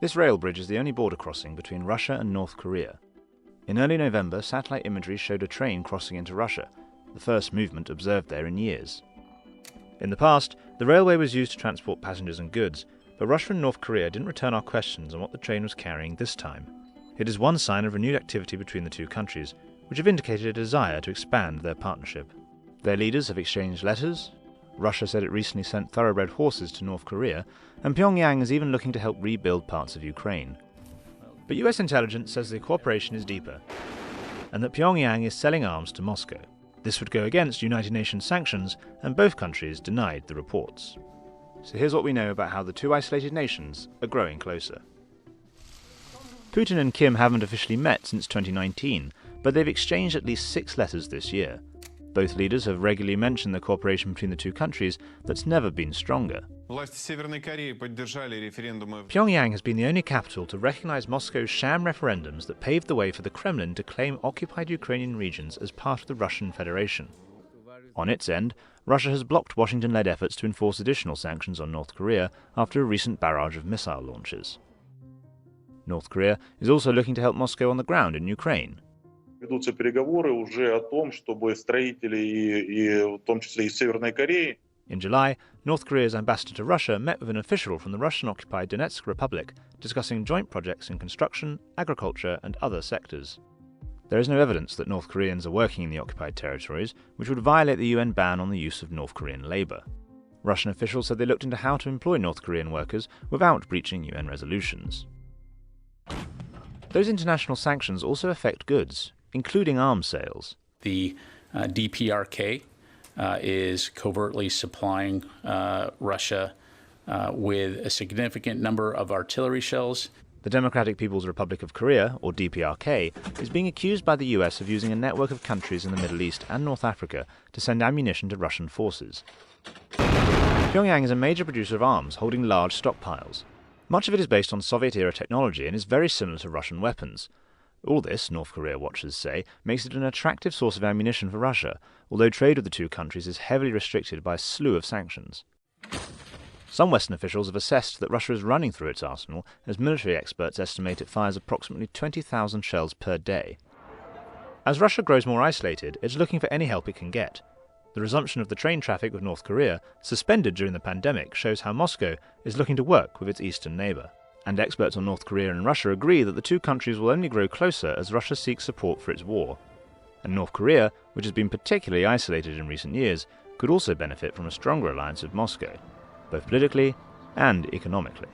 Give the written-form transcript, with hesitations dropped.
This rail bridge is the only border crossing between Russia and North Korea. In early November, satellite imagery showed a train crossing into Russia, the first movement observed there in years. In the past, the railway was used to transport passengers and goods, but Russia and North Korea didn't return our questions on what the train was carrying this time. It is one sign of renewed activity between the two countries, which have indicated a desire to expand their partnership. Their leaders have exchanged letters. Russia said it recently sent thoroughbred horses to North Korea, and Pyongyang is even looking to help rebuild parts of Ukraine. But US intelligence says the cooperation is deeper, and that Pyongyang is selling arms to Moscow. This would go against United Nations sanctions, and both countries denied the reports. So here's what we know about how the two isolated nations are growing closer. Putin and Kim haven't officially met since 2019, but they've exchanged at least 6 letters this year. Both leaders have regularly mentioned the cooperation between the two countries that's never been stronger. Pyongyang has been the only capital to recognize Moscow's sham referendums that paved the way for the Kremlin to claim occupied Ukrainian regions as part of the Russian Federation. On its end, Russia has blocked Washington-led efforts to enforce additional sanctions on North Korea after a recent barrage of missile launches. North Korea is also looking to help Moscow on the ground in Ukraine. Ведутся переговоры уже о том, чтобы строители, в том числе из Северной Кореи. In July, North Korea's ambassador to Russia met with an official from the Russian-occupied Donetsk Republic, discussing joint projects in construction, agriculture, and other sectors. There is no evidence that North Koreans are working in the occupied territories, which would violate the UN ban on the use of North Korean labour. Russian officials said they looked into how to employ North Korean workers without breaching UN resolutions. Those international sanctions also affect goods, including arms sales. The DPRK is covertly supplying Russia with a significant number of artillery shells. The Democratic People's Republic of Korea, or DPRK, is being accused by the US of using a network of countries in the Middle East and North Africa to send ammunition to Russian forces. Pyongyang is a major producer of arms, holding large stockpiles. Much of it is based on Soviet-era technology and is very similar to Russian weapons. All this, North Korea watchers say, makes it an attractive source of ammunition for Russia, although trade with the two countries is heavily restricted by a slew of sanctions. Some Western officials have assessed that Russia is running through its arsenal, as military experts estimate it fires approximately 20,000 shells per day. As Russia grows more isolated, it's looking for any help it can get. The resumption of the train traffic with North Korea, suspended during the pandemic, shows how Moscow is looking to work with its eastern neighbour. And experts on North Korea and Russia agree that the two countries will only grow closer as Russia seeks support for its war. And North Korea, which has been particularly isolated in recent years, could also benefit from a stronger alliance with Moscow, both politically and economically.